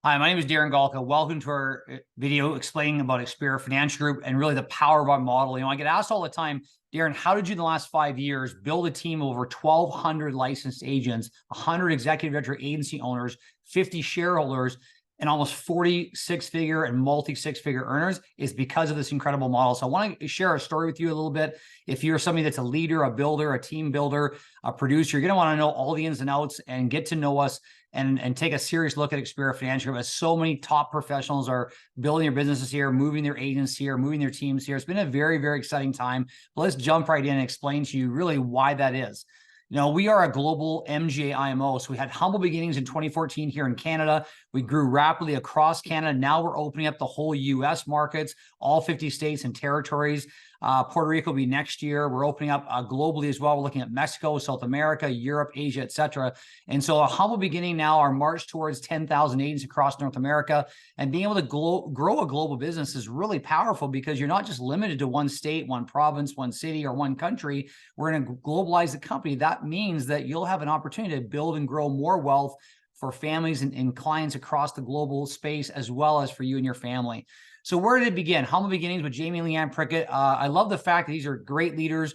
Hi, my name is Darren Galka. Welcome to our video explaining about Experior Financial Group and really the power of our model. I get asked all the time, Darren, how did you in the last 5 years build a team of over 1,200 licensed agents, 100 executive director agency owners, 50 shareholders, and almost 40 six-figure and multi-six-figure earners? Is because of this incredible model. So I want to share a story with you a little bit. If you're somebody that's a leader, a builder, a team builder, a producer, you're going to want to know all the ins and outs and get to know us and take a serious look at Experior Financial Group, as so many top professionals are building their businesses here, moving their agents here, moving their teams here. It's been a very, very exciting time. But let's jump right in and explain to you really why that is. We are a global MGA IMO. So we had humble beginnings in 2014 here in Canada. We grew rapidly across Canada. Now we're opening up the whole US markets, all 50 states and territories. Puerto Rico will be next year. We're opening up globally as well. We're looking at Mexico, South America, Europe, Asia, etc. And so a humble beginning now, our march towards 10,000 agents across North America, and being able to grow a global business is really powerful because you're not just limited to one state, one province, one city, or one country. We're going to globalize the company. That means that you'll have an opportunity to build and grow more wealth for families and clients across the global space, as well as for you and your family. So where did it begin? Humble beginnings with Jamie and Leanne Prickett. I love the fact that these are great leaders.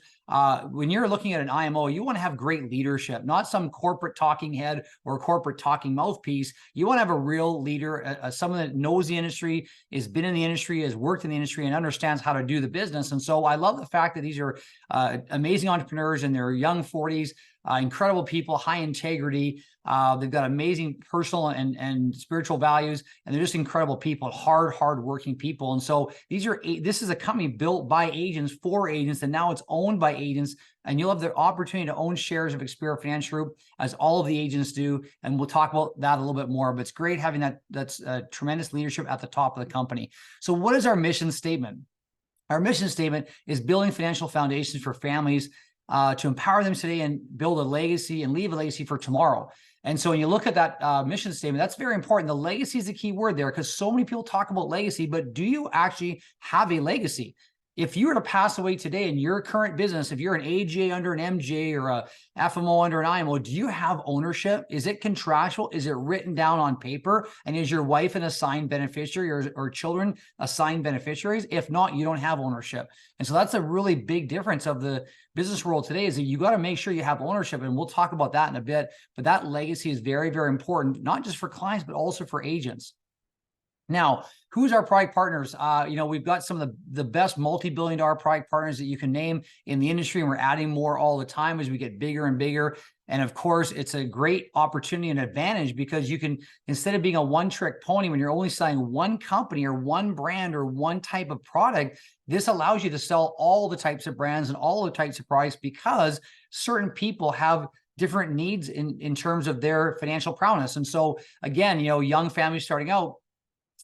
When you're looking at an IMO, you want to have great leadership, not some corporate talking head or corporate talking mouthpiece. You want to have a real leader, someone that knows the industry, has been in the industry, has worked in the industry, and understands how to do the business. And so I love the fact that these are amazing entrepreneurs in their young 40s, incredible people, high integrity. They've got amazing personal and spiritual values, and they're just incredible people, hard-working people. And so this is a company built by agents for agents, and now it's owned by agents, and you'll have the opportunity to own shares of Experior Financial Group, as all of the agents do. And we'll talk about that a little bit more, but it's great having that's tremendous leadership at the top of the company. So what is our mission statement? Our mission statement is building financial foundations for families to empower them today and build a legacy and leave a legacy for tomorrow. And so when you look at that mission statement, that's very important. The legacy is the key word there, because so many people talk about legacy, but do you actually have a legacy? If you were to pass away today in your current business, if you're an AJ under an MJ or a FMO under an IMO, do you have ownership? Is it contractual? Is it written down on paper? And is your wife an assigned beneficiary or children assigned beneficiaries? If not, you don't have ownership. And so that's a really big difference of the business world today, is that you got to make sure you have ownership. And we'll talk about that in a bit. But that legacy is very, very important, not just for clients, but also for agents. Now, who's our product partners? We've got some of the best multi-billion-dollar product partners that you can name in the industry, and we're adding more all the time as we get bigger and bigger. And of course, it's a great opportunity and advantage because you can, instead of being a one-trick pony when you're only selling one company or one brand or one type of product, this allows you to sell all the types of brands and all the types of products, because certain people have different needs in terms of their financial prowess. And so again, young families starting out,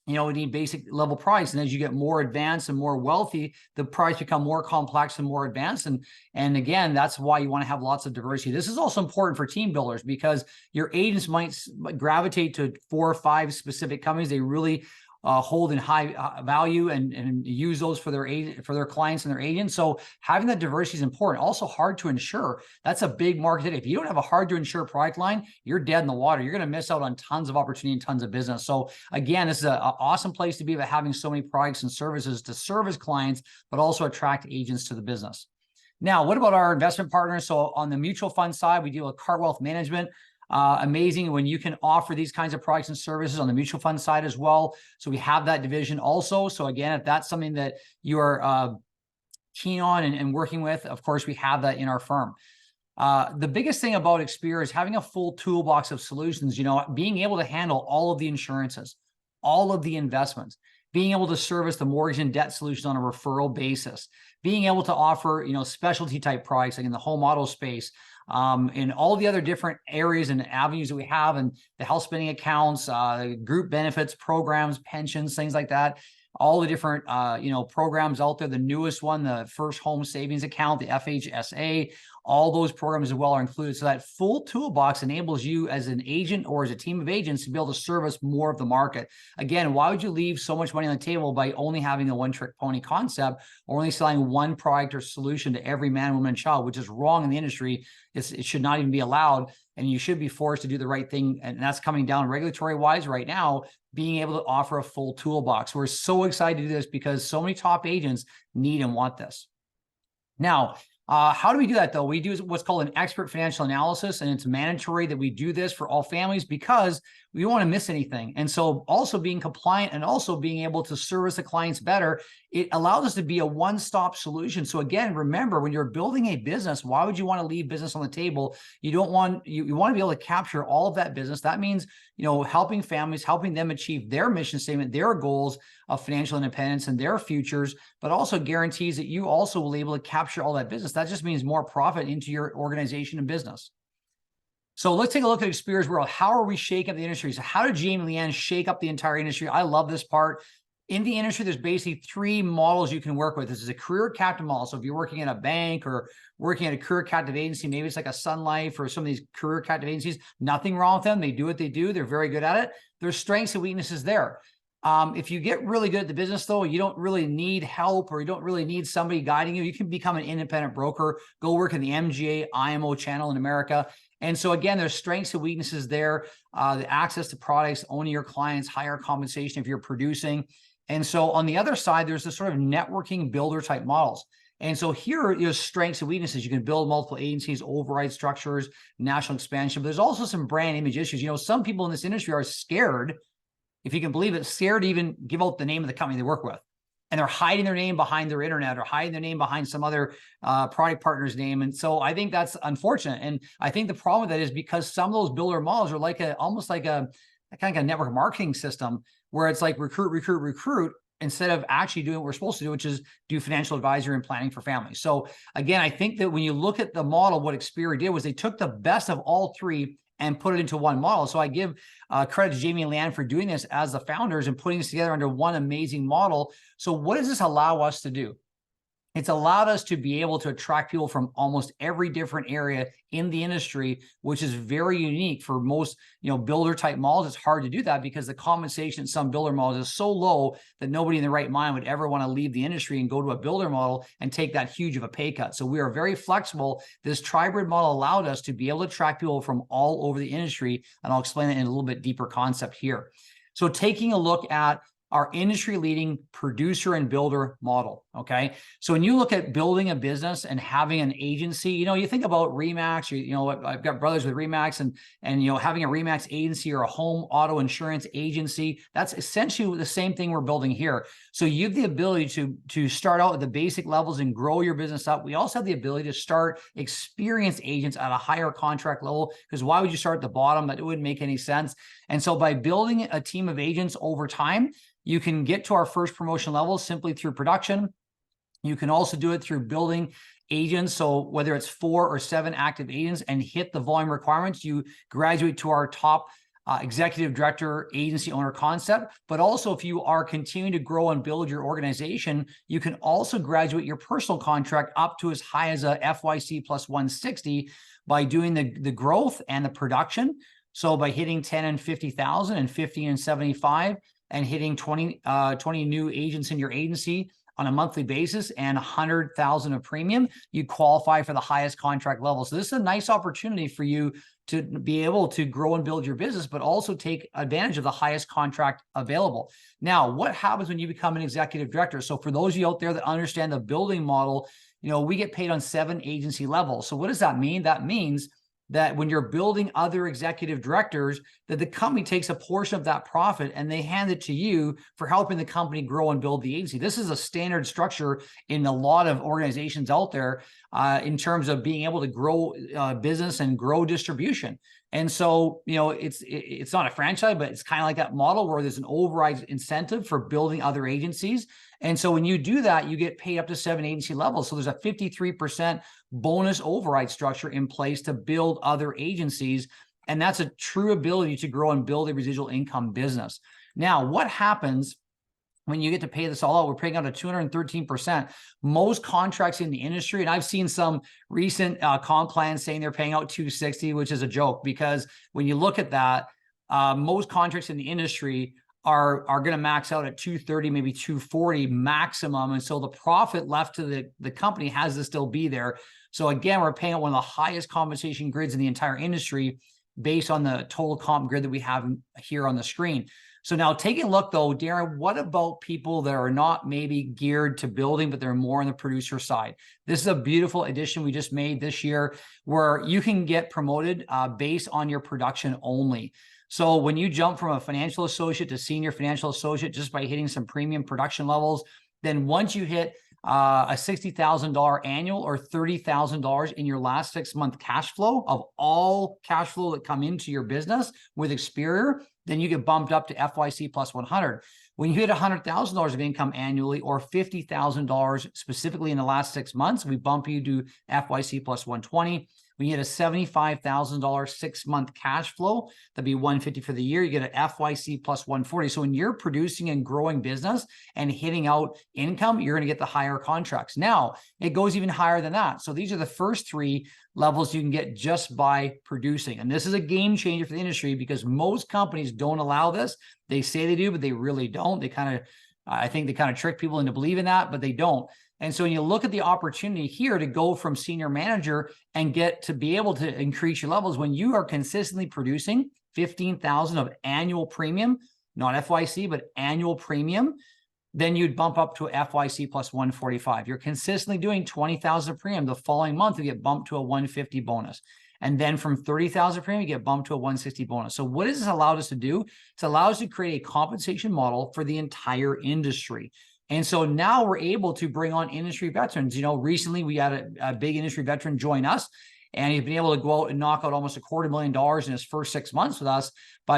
we need basic level price. And as you get more advanced and more wealthy, the price become more complex and more advanced. And again, that's why you want to have lots of diversity. This is also important for team builders, because your agents might gravitate to 4 or 5 specific companies they really hold in high value and use those for their clients and their agents. So having that diversity is important. Also hard to insure. That's a big market today. If you don't have a hard to insure product line, you're dead in the water. You're going to miss out on tons of opportunity and tons of business. So again, this is an awesome place to be about having so many products and services to service clients, but also attract agents to the business. Now, what about our investment partners? So on the mutual fund side, we deal with Cart Wealth Management. Amazing when you can offer these kinds of products and services on the mutual fund side as well. So we have that division also. So again, if that's something that you are keen on and working with, of course, we have that in our firm. The biggest thing about Experior is having a full toolbox of solutions, being able to handle all of the insurances, all of the investments, being able to service the mortgage and debt solutions on a referral basis, being able to offer, specialty type products like in the home auto space, in all the other different areas and avenues that we have, and the health spending accounts, group benefits, programs, pensions, things like that. All the different, programs out there. The newest one, the First Home Savings Account, the FHSA, all those programs as well are included. So that full toolbox enables you as an agent or as a team of agents to be able to service more of the market. Again, why would you leave so much money on the table by only having a one-trick pony concept, or only selling one product or solution to every man, woman, and child, which is wrong in the industry. It should not even be allowed, and you should be forced to do the right thing. And that's coming down regulatory wise right now, being able to offer a full toolbox. We're so excited to do this because so many top agents need and want this. Now, how do we do that though? We do what's called an expert financial analysis, and it's mandatory that we do this for all families because we don't want to miss anything. And so also being compliant and also being able to service the clients better, it allows us to be a one-stop solution. So again, remember, when you're building a business, why would you want to leave business on the table? You want to be able to capture all of that business. That means, helping families, helping them achieve their mission statement, their goals of financial independence and their futures, but also guarantees that you also will be able to capture all that business. That just means more profit into your organization and business. So let's take a look at Experior's world. How are we shaking up the industry? So how did Jamie Leanne shake up the entire industry? I love this part. In the industry, there's basically three models you can work with. This is a career captive model. So if you're working at a bank or working at a career captive agency, maybe it's like a Sun Life or some of these career captive agencies, nothing wrong with them. They do what they do. They're very good at it. There's strengths and weaknesses there. If you get really good at the business, though, you don't really need help or you don't really need somebody guiding you. You can become an independent broker, go work in the MGA, IMO channel in America. And so again, there's strengths and weaknesses there, the access to products, owning your clients, higher compensation if you're producing. And so on the other side, there's this sort of networking builder type models. And so here are strengths and weaknesses. You can build multiple agencies, override structures, national expansion, but there's also some brand image issues. Some people in this industry are scared, if you can believe it, scared to even give out the name of the company they work with. And they're hiding their name behind their internet or hiding their name behind some other product partner's name. And so I think that's unfortunate. And I think the problem with that is because some of those builder models are like almost like a kind of a network marketing system where it's like recruit, instead of actually doing what we're supposed to do, which is do financial advisory and planning for families. So again, I think that when you look at the model, what Experior did was they took the best of all three and put it into one model. So I give credit to Jamie and Leanne for doing this as the founders and putting this together under one amazing model. So what does this allow us to do? It's allowed us to be able to attract people from almost every different area in the industry, which is very unique for most, builder type models. It's hard to do that because the compensation in some builder models is so low that nobody in the right mind would ever want to leave the industry and go to a builder model and take that huge of a pay cut. So we are very flexible. This tribrid model allowed us to be able to attract people from all over the industry. And I'll explain it in a little bit deeper concept here. So taking a look at our industry-leading producer and builder model, okay? So when you look at building a business and having an agency, you think about RE/MAX, I've got brothers with RE/MAX and having a RE/MAX agency or a home auto insurance agency, that's essentially the same thing we're building here. So you have the ability to start out at the basic levels and grow your business up. We also have the ability to start experienced agents at a higher contract level, because why would you start at the bottom? That wouldn't make any sense. And so by building a team of agents over time, you can get to our first promotion level simply through production. You can also do it through building agents. So whether it's 4 or 7 active agents and hit the volume requirements, you graduate to our top executive director, agency owner concept. But also if you are continuing to grow and build your organization, you can also graduate your personal contract up to as high as a FYC plus 160 by doing the growth and the production. So by hitting 10 and 50,000 and 50 and 75, and hitting 20 new agents in your agency on a monthly basis and 100,000 of premium, you qualify for the highest contract level. So this is a nice opportunity for you to be able to grow and build your business, but also take advantage of the highest contract available. Now, what happens when you become an executive director? So for those of you out there that understand the building model, we get paid on 7 agency levels. So what does that mean? That means that when you're building other executive directors, that the company takes a portion of that profit and they hand it to you for helping the company grow and build the agency. This is a standard structure in a lot of organizations out there in terms of being able to grow business and grow distribution. And so, it's not a franchise, but it's kind of like that model where there's an override incentive for building other agencies. And so when you do that, you get paid up to 7 agency levels. So there's a 53% bonus override structure in place to build other agencies. And that's a true ability to grow and build a residual income business. Now, what happens when you get to pay this all out, we're paying out at 213%. Most contracts in the industry, and I've seen some recent comp plans saying they're paying out 260, which is a joke, because when you look at that, most contracts in the industry are going to max out at 230, maybe 240 maximum. And so the profit left to the company has to still be there. So again, we're paying out one of the highest compensation grids in the entire industry based on the total comp grid that we have here on the screen. So now taking a look though, Darren, what about people that are not maybe geared to building, but they're more on the producer side? This is a beautiful addition we just made this year where you can get promoted based on your production only. So when you jump from a financial associate to senior financial associate just by hitting some premium production levels, then once you hit a $60,000 annual or $30,000 in your last 6 month cash flow of all cash flow that come into your business with Experior, then you get bumped up to FYC plus 100. When you hit $100,000 of income annually or $50,000 specifically in the last 6 months, we bump you to FYC plus 120. When you get a $75,000 6 month cash flow, that'd be 150 for the year, you get an FYC plus 140. So when you're producing and growing business and hitting out income, you're going to get the higher contracts. Now, it goes even higher than that. So these are the first 3 levels you can get just by producing. And this is a game changer for the industry because most companies don't allow this. They say they do, but they really don't. They kind of, I think they kind of trick people into believing that, but they don't. And so when you look at the opportunity here to go from senior manager and get to be able to increase your levels, when you are consistently producing 15,000 of annual premium, not FYC, but annual premium, then you'd bump up to FYC plus 145. You're consistently doing 20,000 premium. The following month, you get bumped to a 150 bonus. And then from 30,000 premium, you get bumped to a 160 bonus. So what does this allow us to do? It's allowed us to create a compensation model for the entire industry. And so now we're able to bring on industry veterans. You know, recently we had a big industry veteran join us, and he's been able to go out and knock out almost $250,000 in his first 6 months with us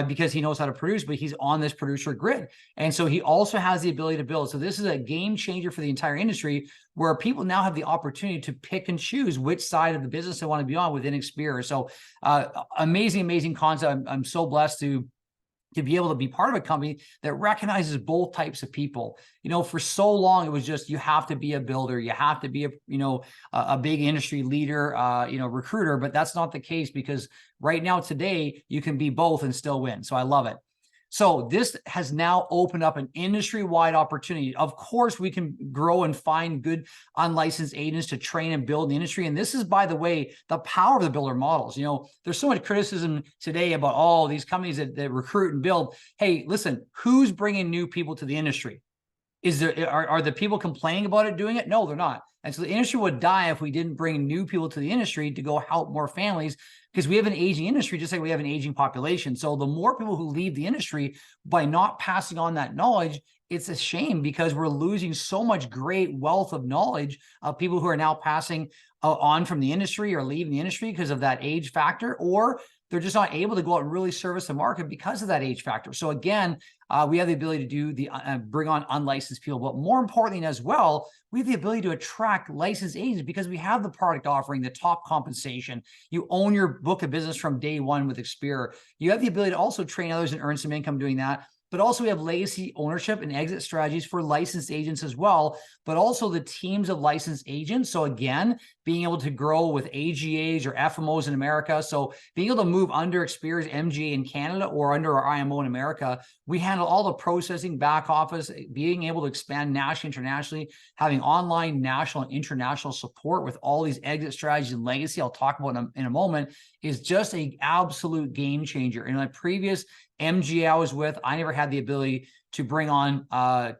because he knows how to produce, but he's on this producer grid. And so he also has the ability to build. So this is a game changer for the entire industry where people now have the opportunity to pick and choose which side of the business they want to be on within Experior. So amazing, amazing concept. I'm so blessed to be able to be part of a company that recognizes both types of people. You know, for so long, it was just, you have to be a builder, you have to be a big industry leader, recruiter, but that's not the case because right now, today, you can be both and still win. So I love it. So this has now opened up an industry-wide opportunity. Of course, we can grow and find good unlicensed agents to train and build the industry. And this is, by the way, the power of the builder models. You know, there's so much criticism today about all these companies that recruit and build. Hey, listen, who's bringing new people to the industry? Are the people complaining about it doing it? No, they're not. And so the industry would die if we didn't bring new people to the industry to go help more families, because we have an aging industry, just like we have an aging population. So the more people who leave the industry by not passing on that knowledge, it's a shame because we're losing so much great wealth of knowledge of people who are now passing on from the industry or leaving the industry because of that age factor, or they're just not able to go out and really service the market because of that age factor. So again, we have the ability to do bring on unlicensed people, but more importantly as well, we have the ability to attract licensed agents because we have the product offering, the top compensation. You own your book of business from day one with Experior. You have the ability to also train others and earn some income doing that. But also we have legacy ownership and exit strategies for licensed agents as well, but also the teams of licensed agents. So again, being able to grow with AGAs or FMOs in America. So being able to move under Experior's MGA in Canada or under our IMO in America, we handle all the processing, back office, being able to expand nationally, internationally, having online, national, and international support with all these exit strategies and legacy I'll talk about in a moment is just an absolute game changer. In my previous MGA I was with, I never had the ability to bring on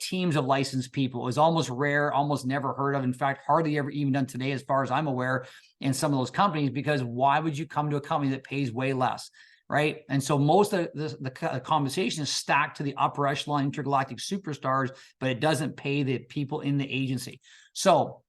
teams of licensed people. It was almost rare, almost never heard of. In fact, hardly ever even done today, as far as I'm aware, in some of those companies, because why would you come to a company that pays way less, right? And so most of the compensation is stacked to the upper echelon intergalactic superstars, but it doesn't pay the people in the agency. So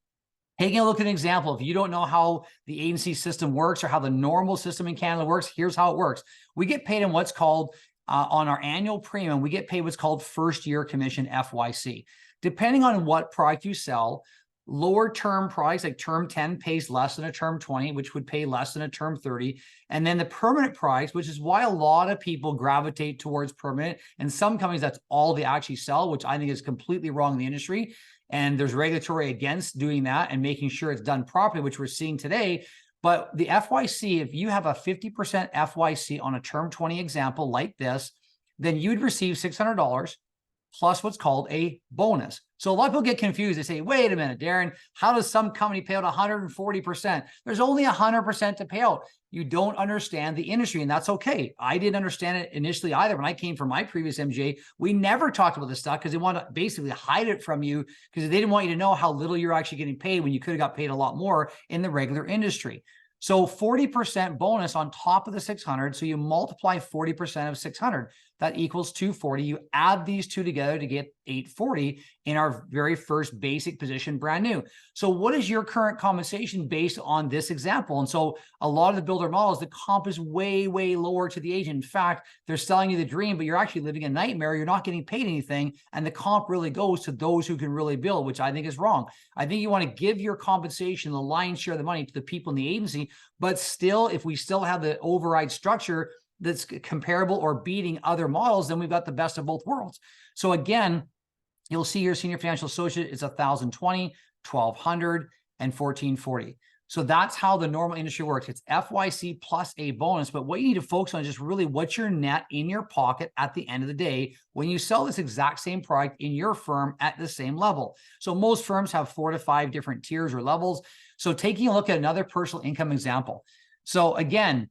taking a look at an example, if you don't know how the agency system works or how the normal system in Canada works, here's how it works. We get paid in what's called, on our annual premium, we get paid what's called first year commission, FYC. Depending on what product you sell, lower term price, like term 10 pays less than a term 20, which would pay less than a term 30. And then the permanent price, which is why a lot of people gravitate towards permanent. And some companies, that's all they actually sell, which I think is completely wrong in the industry. And there's regulatory against doing that and making sure it's done properly, which we're seeing today. But the FYC, if you have a 50% FYC on a term 20 example like this, then you'd receive $600 plus what's called a bonus. So a lot of people get confused. They say, wait a minute, Darren, how does some company pay out 140%? There's only 100% to pay out. You don't understand the industry, and that's okay. I didn't understand it initially either. When I came from my previous MJ, we never talked about this stuff because they want to basically hide it from you because they didn't want you to know how little you're actually getting paid when you could have got paid a lot more in the regular industry. So 40% bonus on top of the 600. So you multiply 40% of 600. That equals 240. You add these two together to get 840 in our very first basic position, brand new. So what is your current compensation based on this example? And so a lot of the builder models, the comp is way, way lower to the agent. In fact, they're selling you the dream, but you're actually living a nightmare. You're not getting paid anything. And the comp really goes to those who can really build, which I think is wrong. I think you want to give your compensation, the lion's share of the money, to the people in the agency, but still, if we still have the override structure that's comparable or beating other models, then we've got the best of both worlds. So again, you'll see your senior financial associate is 1,020, 1,200, and 1,440. So that's how the normal industry works. It's FYC plus a bonus. But what you need to focus on is just really what's your net in your pocket at the end of the day when you sell this exact same product in your firm at the same level. So most firms have 4 to 5 different tiers or levels. So taking a look at another personal income example. So again,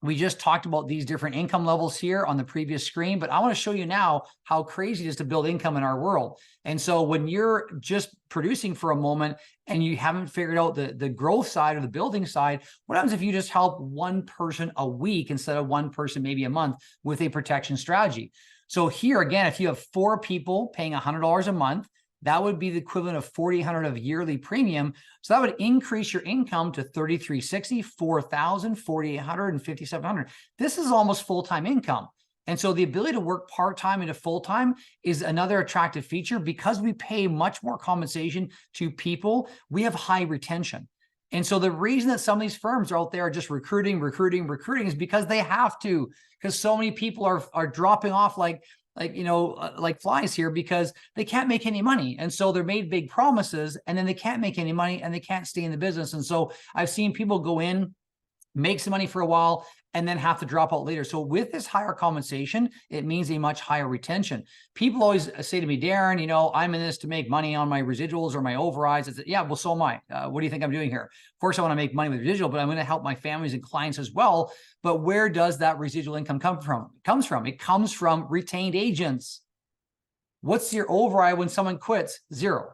we just talked about these different income levels here on the previous screen, but I want to show you now how crazy it is to build income in our world. And so when you're just producing for a moment and you haven't figured out the growth side or the building side, what happens if you just help one person a week instead of one person maybe a month with a protection strategy? So here again, if you have 4 people paying $100 a month, that would be the equivalent of $4,800 of yearly premium. So that would increase your income to $3,360, $4,000, $4,800, and $5,700. This is almost full-time income. And so the ability to work part-time into full-time is another attractive feature. Because we pay much more compensation to people, we have high retention. And so the reason that some of these firms are out there just recruiting is because they have to, because so many people are dropping off like flies here because they can't make any money. And so they're made big promises and then they can't make any money and they can't stay in the business. And so I've seen people go in, make some money for a while, and then have to drop out later. So with this higher compensation, it means a much higher retention. People always say to me, Darren, I'm in this to make money on my residuals or my overrides. I said, yeah, well, so am I. What do you think I'm doing here? Of course, I want to make money with residual, but I'm going to help my families and clients as well. But where does that residual income come from? It comes from retained agents. What's your override when someone quits? 0.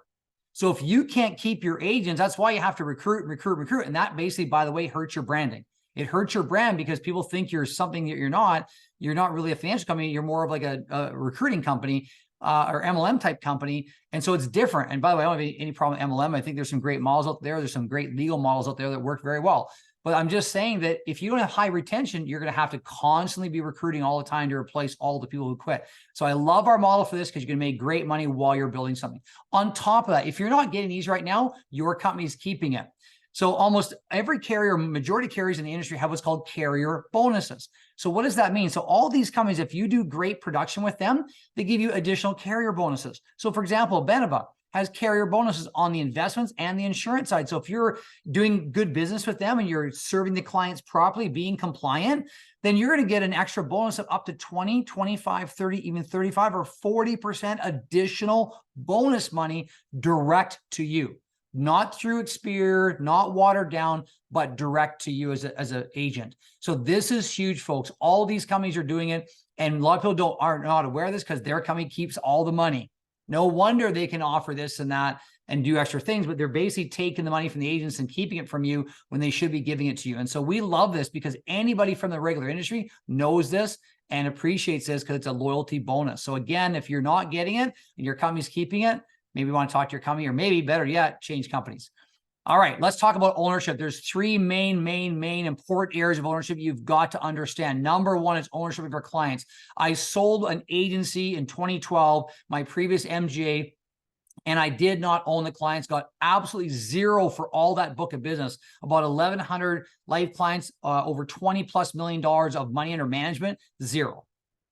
So if you can't keep your agents, that's why you have to recruit. And that basically, by the way, hurts your branding. It hurts your brand because people think you're something that you're not. You're not really a financial company. You're more of like a recruiting company or MLM type company. And so it's different. And by the way, I don't have any problem with MLM. I think there's some great models out there. There's some great legal models out there that work very well. But I'm just saying that if you don't have high retention, you're going to have to constantly be recruiting all the time to replace all the people who quit. So I love our model for this because you're going to make great money while you're building something. On top of that, if you're not getting these right now, your company's keeping it. So almost every carrier, majority of carriers in the industry have what's called carrier bonuses. So what does that mean? So all these companies, if you do great production with them, they give you additional carrier bonuses. So for example, Beneva has carrier bonuses on the investments and the insurance side. So if you're doing good business with them and you're serving the clients properly, being compliant, then you're going to get an extra bonus of up to 20, 25, 30, even 35 or 40% additional bonus money direct to you. Not through Experior, not watered down, but direct to you as an agent. So this is huge, folks. All these companies are doing it. And a lot of people are not aware of this because their company keeps all the money. No wonder they can offer this and that and do extra things, but they're basically taking the money from the agents and keeping it from you when they should be giving it to you. And so we love this because anybody from the regular industry knows this and appreciates this because it's a loyalty bonus. So again, if you're not getting it and your company's keeping it, maybe you want to talk to your company, or maybe better yet, change companies. All right, let's talk about ownership. There's 3 main important areas of ownership you've got to understand. Number 1 is ownership of your clients. I sold an agency in 2012, my previous MGA, and I did not own the clients, got absolutely zero for all that book of business, about 1,100 life clients, over $20+ million of money under management, zero.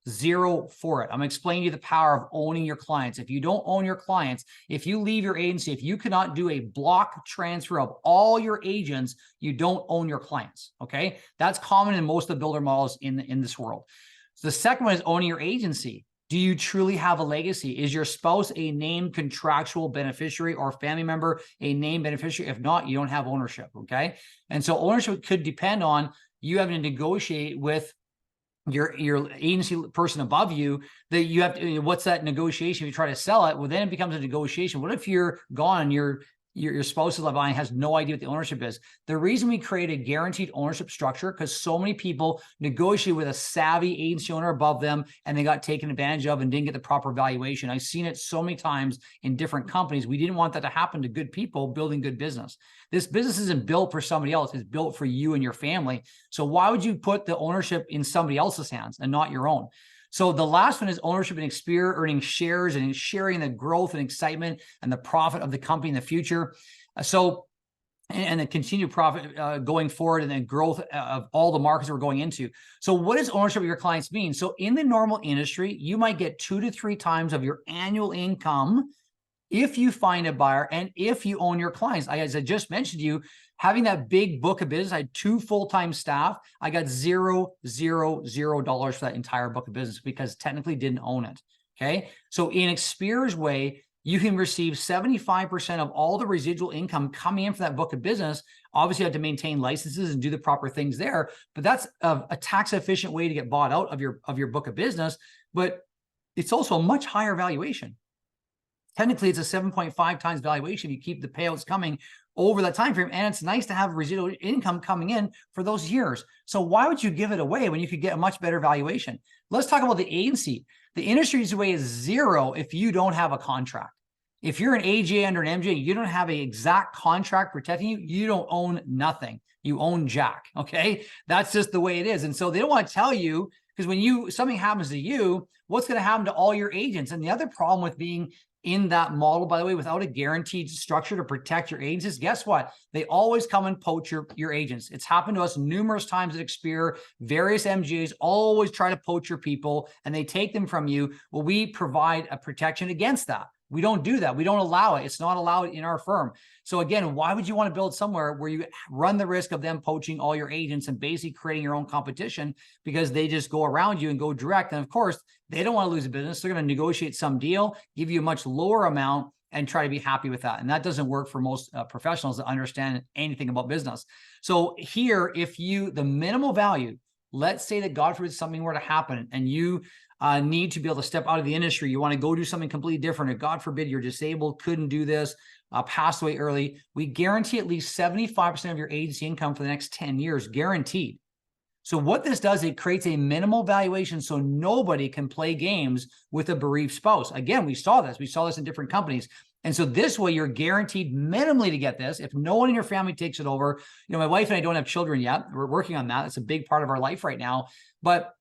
Zero for it. I'm explaining to you the power of owning your clients. If you don't own your clients, if you leave your agency, if you cannot do a block transfer of all your agents, you don't own your clients. Okay. That's common in most of the builder models in this world. So the second one is owning your agency. Do you truly have a legacy? Is your spouse a named contractual beneficiary or family member a named beneficiary? If not, you don't have ownership. Okay. And so ownership could depend on you having to negotiate with your agency person above you, that you have to, what's that negotiation? If you try to sell it, well, then it becomes a negotiation. What if you're gone and your spouse is left behind, has no idea what the ownership is? The reason we create a guaranteed ownership structure, because so many people negotiate with a savvy agency owner above them and they got taken advantage of and didn't get the proper valuation. I've seen it so many times in different companies. We didn't want that to happen to good people building good business. This business isn't built for somebody else. It's built for you and your family. So why would you put the ownership in somebody else's hands and not your own? So the last one is ownership in Experior, earning shares and sharing the growth and excitement and the profit of the company in the future. And the continued profit going forward, and then growth of all the markets we're going into. So what does ownership of your clients mean? So in the normal industry, you might get 2 to 3 times of your annual income if you find a buyer and if you own your clients. As I just mentioned to you, having that big book of business, I had 2 full-time staff. I got $0 for that entire book of business because technically didn't own it. Okay. So in Experior's way, you can receive 75% of all the residual income coming in from that book of business. Obviously, you have to maintain licenses and do the proper things there, but that's a tax efficient way to get bought out of your book of business. But it's also a much higher valuation. Technically, it's a 7.5 times valuation if you keep the payouts coming over that time frame, and it's nice to have residual income coming in for those years. So why would you give it away when you could get a much better valuation? Let's talk about the agency. The industry's way is zero if you don't have a contract. If you're an AJ under an MJ, you don't have an exact contract protecting you, you don't own nothing. You own jack, okay? That's just the way it is. And so they don't want to tell you, because when something happens to you, what's going to happen to all your agents? And the other problem with being in that model, by the way, without a guaranteed structure to protect your agents, guess what? They always come and poach your agents. It's happened to us numerous times at Experior. Various MGAs always try to poach your people and they take them from you. Well, we provide a protection against that. We don't do that. We don't allow it. It's not allowed in our firm. So again, why would you want to build somewhere where you run the risk of them poaching all your agents and basically creating your own competition, because they just go around you and go direct? And of course, they don't want to lose a business. They're going to negotiate some deal, give you a much lower amount, and try to be happy with that. And that doesn't work for most professionals that understand anything about business. So here, the minimal value, let's say that God forbid something were to happen and you need to be able to step out of the industry. You want to go do something completely different, or God forbid you're disabled, couldn't do this, passed away early. We guarantee at least 75% of your agency income for the next 10 years, guaranteed. So what this does, it creates a minimal valuation so nobody can play games with a bereaved spouse. Again, we saw this in different companies. And so this way you're guaranteed minimally to get this. If no one in your family takes it over, my wife and I don't have children yet. We're working on that. It's a big part of our life right now. But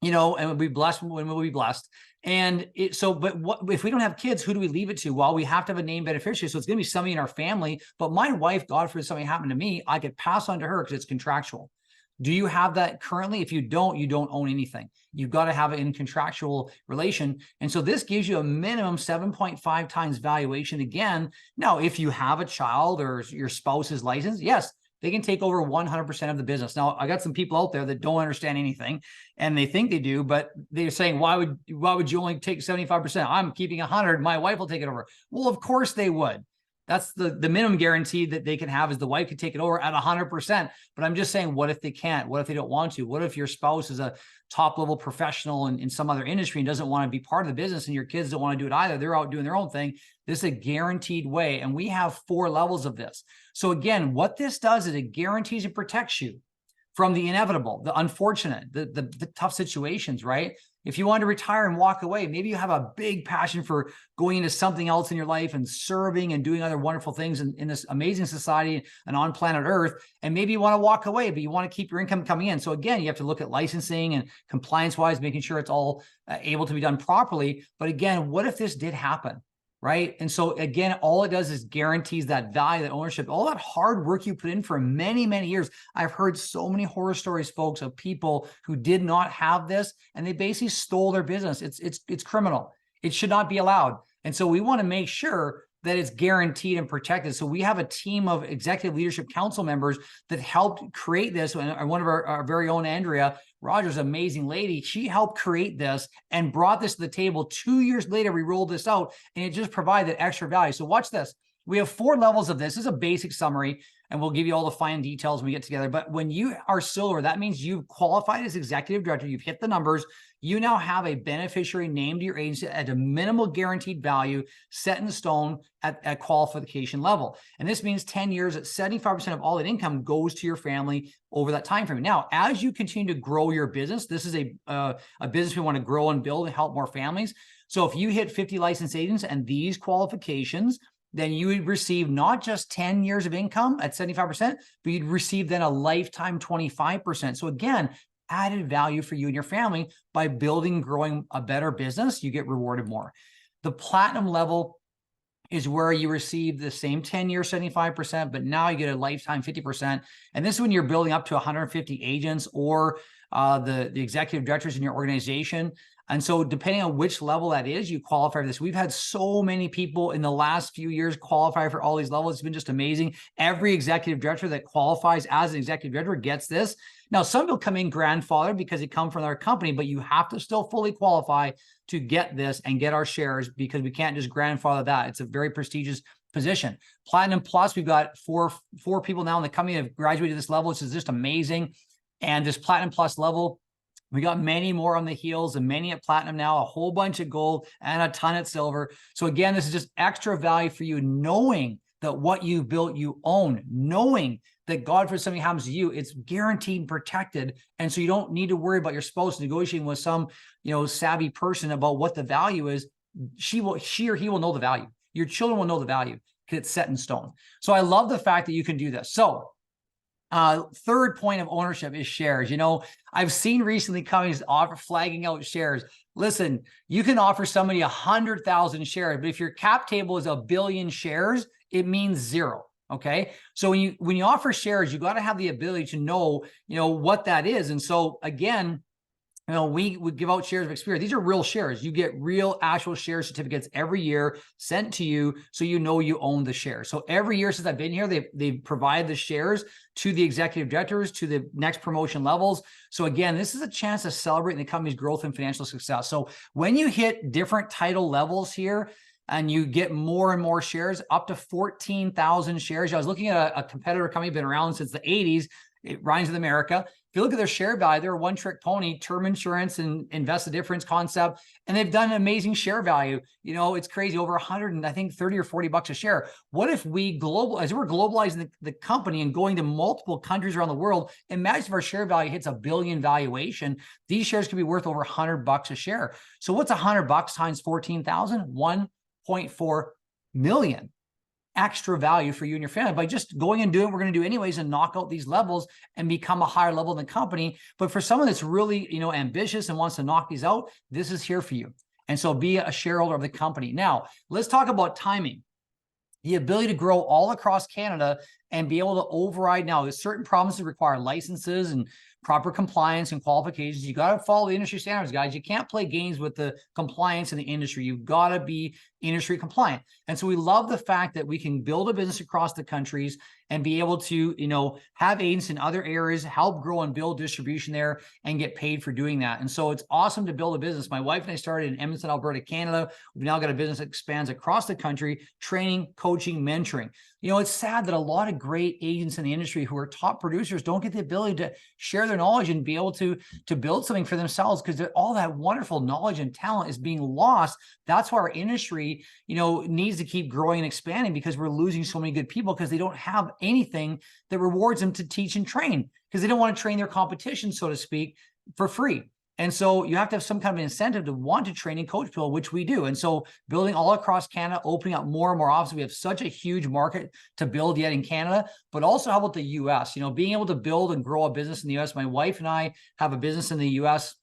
and we'll be blessed when we'll be blessed. And but what if we don't have kids, who do we leave it to? Well, we have to have a named beneficiary. So it's going to be somebody in our family. But my wife, God forbid something happened to me, I could pass on to her because it's contractual. Do you have that currently? If you don't own anything. You've got to have it in contractual relation. And so this gives you a minimum 7.5 times valuation. Again, now, if you have a child or your spouse is licensed, yes, they can take over 100% of the business. Now, I got some people out there that don't understand anything and they think they do, but they're saying, why would you only take 75%? I'm keeping 100. My wife will take it over. Well, of course they would. That's the minimum guarantee that they can have, is the wife could take it over at 100%. But I'm just saying, what if they can't? What if they don't want to? What if your spouse is a top level professional in some other industry and doesn't want to be part of the business, and your kids don't want to do it either? They're out doing their own thing. This is a guaranteed way. And we have 4 levels of this. So again, what this does is it guarantees and protects you from the inevitable, the unfortunate, the tough situations, right? If you want to retire and walk away, maybe you have a big passion for going into something else in your life and serving and doing other wonderful things in this amazing society and on planet Earth. And maybe you want to walk away, but you want to keep your income coming in. So again, you have to look at licensing and compliance-wise, making sure it's all able to be done properly. But again, what if this did happen? right? And so again, all it does is guarantees that value, that ownership, all that hard work you put in for many, many years. I've heard so many horror stories, folks, of people who did not have this and they basically stole their business. It's criminal. It should not be allowed. And so we want to make sure that it's guaranteed and protected. So we have a team of executive leadership council members that helped create this. And one of our very own, Andrea Rogers, amazing lady, she helped create this and brought this to the table. 2 years later, we rolled this out and it just provided that extra value. So watch this. We have 4 levels of this. This is a basic summary, and we'll give you all the fine details when we get together. But when you are silver, that means you've qualified as executive director. You've hit the numbers. You now have a beneficiary named to your agency at a minimal guaranteed value set in stone at qualification level. And this means 10 years at 75% of all that income goes to your family over that time frame. Now, as you continue to grow your business, this is a business we want to grow and build and help more families. So if you hit 50 licensed agents and these qualifications, then you would receive not just 10 years of income at 75%, but you'd receive then a lifetime 25%. So again, added value for you and your family by building and growing a better business. You get rewarded more. The platinum level is where you receive the same 10-year 75%, but now you get a lifetime 50%. And this is when you're building up to 150 agents or the executive directors in your organization. And so depending on which level that is, you qualify for this. We've had so many people in the last few years qualify for all these levels. It's been just amazing. Every executive director that qualifies as an executive director gets this. Now, some will come in grandfathered because they come from our company, but you have to still fully qualify to get this and get our shares, because we can't just grandfather that. It's a very prestigious position. Platinum Plus, we've got four people now in the company that have graduated this level, which is just amazing. And this Platinum Plus level, we got many more on the heels and many at platinum now, a whole bunch of gold and a ton at silver. So again, this is just extra value for you, knowing that what you built, you own, knowing that God forbid something happens to you, it's guaranteed and protected. And so you don't need to worry about your spouse negotiating with some, savvy person about what the value is. She or he will know the value. Your children will know the value because it's set in stone. So I love the fact that you can do this. So third point of ownership is shares. I've seen recently companies offer flagging out shares. Listen, you can offer somebody 100,000 shares, but if your cap table is 1 billion shares, it means zero. Okay. So when you offer shares, you got to have the ability to know, what that is. And so again, we would give out shares of Experior. These are real shares. You get real actual share certificates every year sent to you, so you know you own the shares. So every year since I've been here, they've provided the shares to the executive directors, to the next promotion levels. So again, this is a chance to celebrate the company's growth and financial success. So when you hit different title levels here, and you get more and more shares, up to 14,000 shares. I was looking at a competitor company, been around since the 80s. It rhymes with America. If you look at their share value, they're a one-trick pony, term insurance and invest the difference concept, and they've done an amazing share value. It's crazy, over 100 and I think 30 or 40 bucks a share. What if we as we're globalizing the company and going to multiple countries around the world? Imagine if our share value hits $1 billion valuation. These shares could be worth over 100 bucks a share. So what's 100 bucks times 14,000? 1.4 million. Extra value for you and your family by just going and doing what we're going to do anyways and knock out these levels and become a higher level in the company. But for someone that's really, ambitious and wants to knock these out, this is here for you. And so be a shareholder of the company. Now, let's talk about timing. The ability to grow all across Canada and be able to override. Now, there's certain provinces require licenses and proper compliance and qualifications. You got to follow the industry standards, guys. You can't play games with the compliance in the industry. You've got to be industry compliant. And so we love the fact that we can build a business across the countries and be able to, have agents in other areas, help grow and build distribution there and get paid for doing that. And so it's awesome to build a business. My wife and I started in Edmonton, Alberta, Canada. We've now got a business that expands across the country, training, coaching, mentoring. It's sad that a lot of great agents in the industry who are top producers don't get the ability to share their knowledge and be able to build something for themselves, because all that wonderful knowledge and talent is being lost. That's why our industry, needs to keep growing and expanding, because we're losing so many good people because they don't have anything that rewards them to teach and train, because they don't want to train their competition, so to speak, for free. And so you have to have some kind of incentive to want to train and coach people, which we do. And so building all across Canada, opening up more and more offices. We have such a huge market to build yet in Canada, but also how about the US? Being able to build and grow a business in the US. My wife and I have a business in the US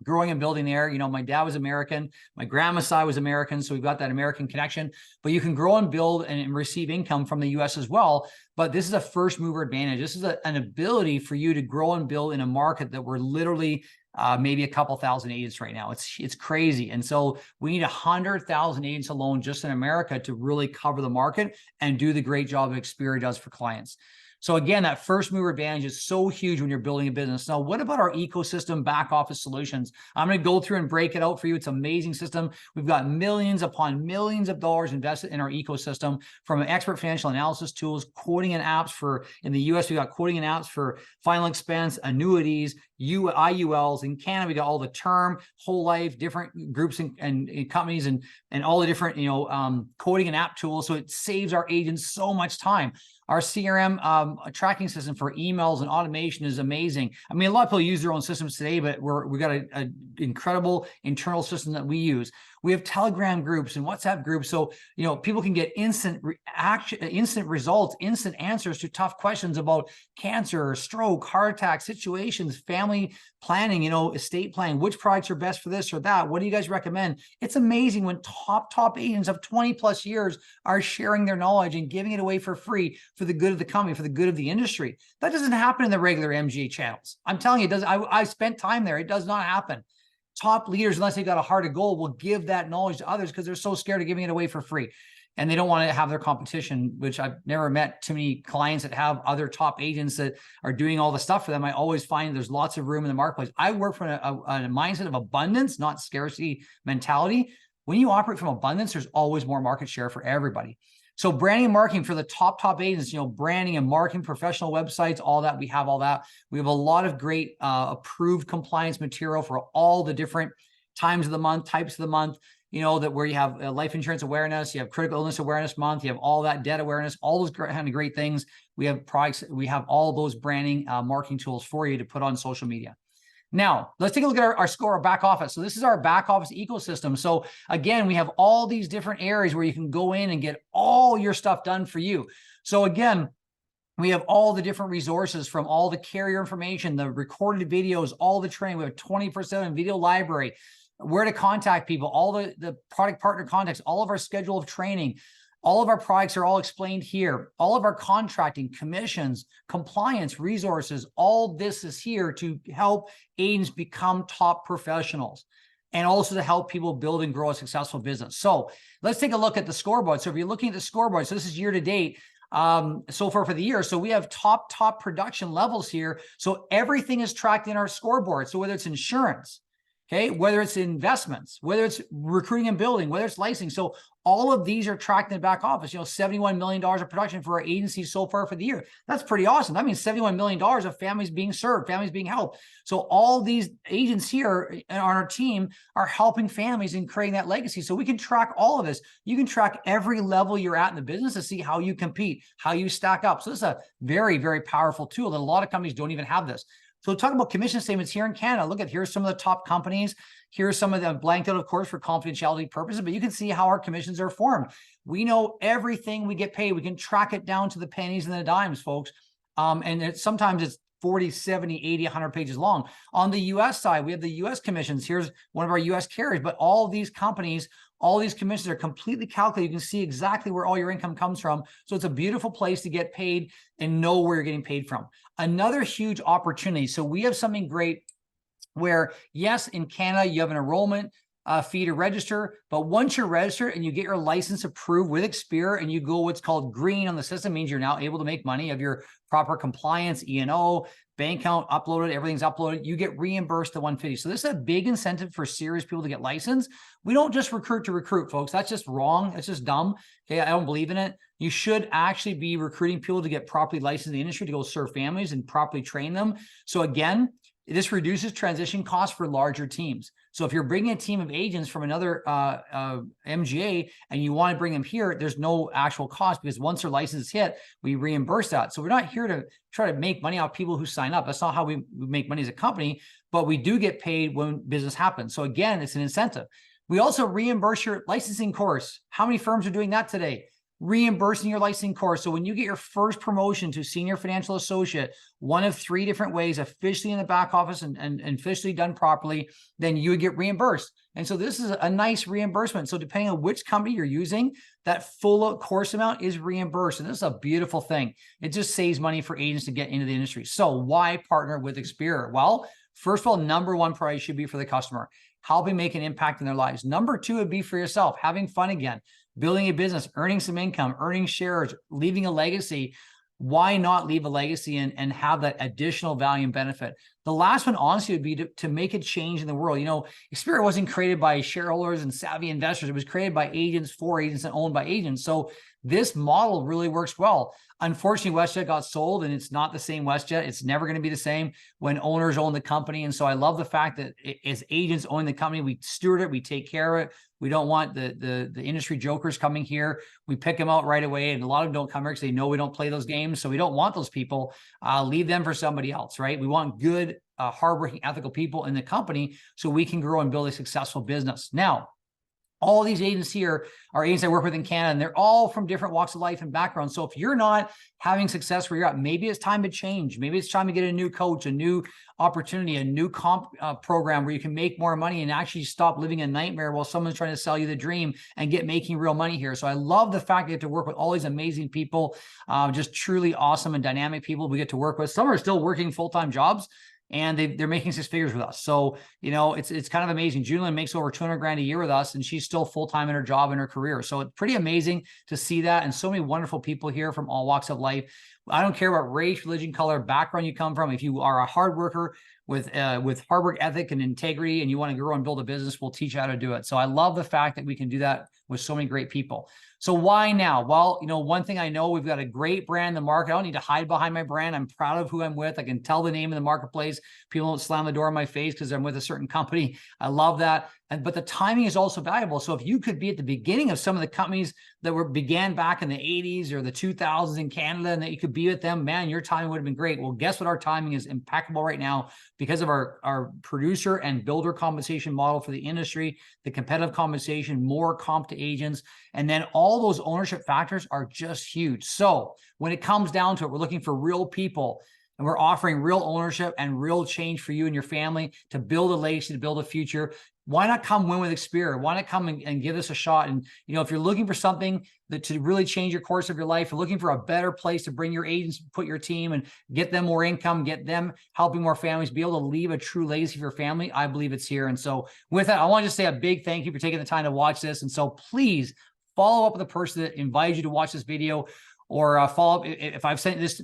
growing and building there. You know, my dad was American, my grandma's side was American, so we've got that American connection, but you can grow and build and receive income from the US as well. But this is a first mover advantage. This is an ability for you to grow and build in a market that we're literally maybe a couple thousand agents right now. It's crazy. And so we need 100,000 agents alone just in America to really cover the market and do the great job Experior does for clients. So again, that first mover advantage is so huge when you're building a business. Now, what about our ecosystem back office solutions? I'm going to go through and break it out for you. It's an amazing system. We've got millions upon millions of dollars invested in our ecosystem, from expert financial analysis tools, quoting and apps for, in the US, we got quoting and apps for final expense, annuities, IULs. In Canada, we got all the term, whole life, different groups and companies and all the different, quoting and app tools. So it saves our agents so much time. Our CRM tracking system for emails and automation is amazing. I mean, a lot of people use their own systems today, but we got an incredible internal system that we use. We have Telegram groups and WhatsApp groups, so people can get instant results, instant answers to tough questions about cancer, stroke, heart attack situations, family planning, estate planning. Which products are best for this or that? What do you guys recommend? It's amazing when top agents of 20 plus years are sharing their knowledge and giving it away for free for the good of the company, for the good of the industry. That doesn't happen in the regular MGA channels. I'm telling you, it does. I spent time there. It does not happen. Top leaders, unless they've got a heart of gold, will give that knowledge to others because they're so scared of giving it away for free. And they don't want to have their competition, which I've never met too many clients that have other top agents that are doing all the stuff for them. I always find there's lots of room in the marketplace. I work from a mindset of abundance, not scarcity mentality. When you operate from abundance, there's always more market share for everybody. So branding and marketing for the top agents, branding and marketing, professional websites, all that. We have all that. We have a lot of great approved compliance material for all the different times of the month, types of the month, that where you have life insurance awareness, you have critical illness awareness month, you have all that debt awareness, all those kind of great things. We have products, we have all those branding, marketing tools for you to put on social media. Now, let's take a look at our score, our back office. So this is our back office ecosystem. So again, we have all these different areas where you can go in and get all your stuff done for you. So again, we have all the different resources, from all the carrier information, the recorded videos, all the training. We have a 24/7 video library, where to contact people, all the product partner contacts, all of our schedule of training. All of our products are all explained here. All of our contracting, commissions, compliance, resources, all this is here to help agents become top professionals and also to help people build and grow a successful business. So let's take a look at the scoreboard. So if you're looking at the scoreboard, so this is year to date, so far for the year. So we have top production levels here. So everything is tracked in our scoreboard. So whether it's insurance, okay, whether it's investments, whether it's recruiting and building, whether it's licensing. So all of these are tracked in the back office. $71 million of production for our agency so far for the year. That's pretty awesome. That means $71 million of families being served, families being helped. So all these agents here on our team are helping families and creating that legacy. So we can track all of this. You can track every level you're at in the business to see how you compete, how you stack up. So this is a very, very powerful tool that a lot of companies don't even have this. So talk about commission statements here in Canada. Look at, here's some of the top companies. Here's some of them blanked out, of course, for confidentiality purposes, but you can see how our commissions are formed. We know everything we get paid. We can track it down to the pennies and the dimes, folks. Sometimes it's 40, 70, 80, 100 pages long. On the US side, we have the US commissions. Here's one of our US carriers, but all of these companies, all these commissions are completely calculated. You can see exactly where all your income comes from. So it's a beautiful place to get paid and know where you're getting paid from. Another huge opportunity. So we have something great where, yes, in Canada, you have an enrollment fee to register, but once you're registered and you get your license approved with Experior and you go what's called green on the system, means you're now able to make money, of your proper compliance, E&O, bank account uploaded, everything's uploaded, you get reimbursed the $150. So this is a big incentive for serious people to get licensed. We don't just recruit to recruit, folks. That's just wrong. That's just dumb. Okay, I don't believe in it. You should actually be recruiting people to get properly licensed in the industry, to go serve families and properly train them. So again, this reduces transition costs for larger teams. So if you're bringing a team of agents from another MGA and you want to bring them here, there's no actual cost, because once their license is hit, we reimburse that. So we're not here to try to make money off people who sign up. That's not how we make money as a company, but we do get paid when business happens. So again, it's an incentive. We also reimburse your licensing course. How many firms are doing that today? reimbursing your licensing course. So when you get your first promotion to senior financial associate, one of 3 different ways, officially in the back office and officially done properly, then you would get reimbursed. And so this is a nice reimbursement. So depending on which company you're using, that full course amount is reimbursed. And this is a beautiful thing. It just saves money for agents to get into the industry. So why partner with Experior? Well, first of all, number one priority should be for the customer, helping make an impact in their lives. Number 2 would be for yourself, having fun again, building a business, earning some income, earning shares, leaving a legacy. Why not leave a legacy and have that additional value and benefit? The last one, honestly, would be to make a change in the world. You know, Experior wasn't created by shareholders and savvy investors. It was created by agents, for agents, and owned by agents. So this model really works well. Unfortunately, WestJet got sold, and it's not the same WestJet. It's never going to be the same when owners own the company. And so I love the fact that as agents own the company, we steward it, we take care of it. We don't want the industry jokers coming here. We pick them out right away. And a lot of them don't come here because they know we don't play those games. So we don't want those people. Leave them for somebody else, right? We want good, hardworking, ethical people in the company so we can grow and build a successful business. Now, all these agents here are agents I work with in Canada, and they're all from different walks of life and backgrounds. So if you're not having success where you're at, maybe it's time to change. Maybe it's time to get a new coach, a new opportunity, a new comp program where you can make more money and actually stop living a nightmare while someone's trying to sell you the dream and get making real money here. So I love the fact that you get to work with all these amazing people, just truly awesome and dynamic people we get to work with. Some are still working full-time jobs, and they're making 6 figures with us. So, you know, it's kind of amazing. Julian makes over 200 grand a year with us, and she's still full-time in her job and her career. So it's pretty amazing to see that. And so many wonderful people here from all walks of life. I don't care what race, religion, color, background you come from. If you are a hard worker with hard work ethic and integrity, and you want to grow and build a business, we'll teach you how to do it. So I love the fact that we can do that with so many great people. So why now? Well, you know, one thing I know, we've got a great brand in the market. I don't need to hide behind my brand. I'm proud of who I'm with. I can tell the name in the marketplace. People don't slam the door in my face because I'm with a certain company. I love that. But the timing is also valuable. So if you could be at the beginning of some of the companies that began back in the 80s or the 2000s in Canada, and that you could be with them, man, your timing would have been great. Well, guess what? Our timing is impeccable right now because of our producer and builder compensation model for the industry, the competitive compensation, more comp to agents, and then all those ownership factors are just huge. So when it comes down to it, we're looking for real people, and we're offering real ownership and real change for you and your family to build a legacy, to build a future. Why not come win with Experior? Why not come and give us a shot? And, you know, if you're looking for something to really change your course of your life, you're looking for a better place to bring your agents, put your team, and get them more income, get them helping more families, be able to leave a true legacy for your family, I believe it's here. And so with that, I want to just say a big thank you for taking the time to watch this. And so please follow up with the person that invited you to watch this video, or follow up. If I've sent this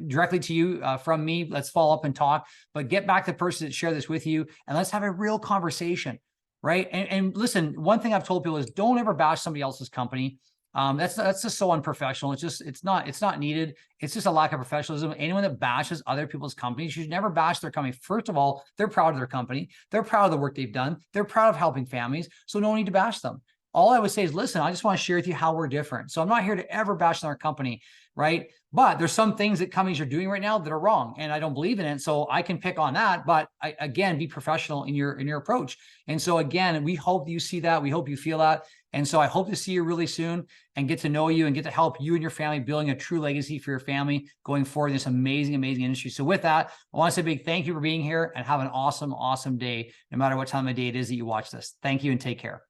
directly to you from me, let's follow up and talk, but get back to the person that shared this with you, and let's have a real conversation, right? And listen, one thing I've told people is don't ever bash somebody else's company. That's just so unprofessional. It's not needed. It's just a lack of professionalism. Anyone that bashes other people's companies, you should never bash their company. First of all, they're proud of their company. They're proud of the work they've done. They're proud of helping families. So no need to bash them. All I would say is, listen, I just want to share with you how we're different. So I'm not here to ever bash on our company, right? But there's some things that companies are doing right now that are wrong, and I don't believe in it. So I can pick on that, but again, be professional in your approach. And so again, we hope you see that. We hope you feel that. And so I hope to see you really soon and get to know you and get to help you and your family building a true legacy for your family going forward in this amazing, amazing industry. So with that, I want to say a big thank you for being here, and have an awesome, awesome day, no matter what time of day it is that you watch this. Thank you and take care.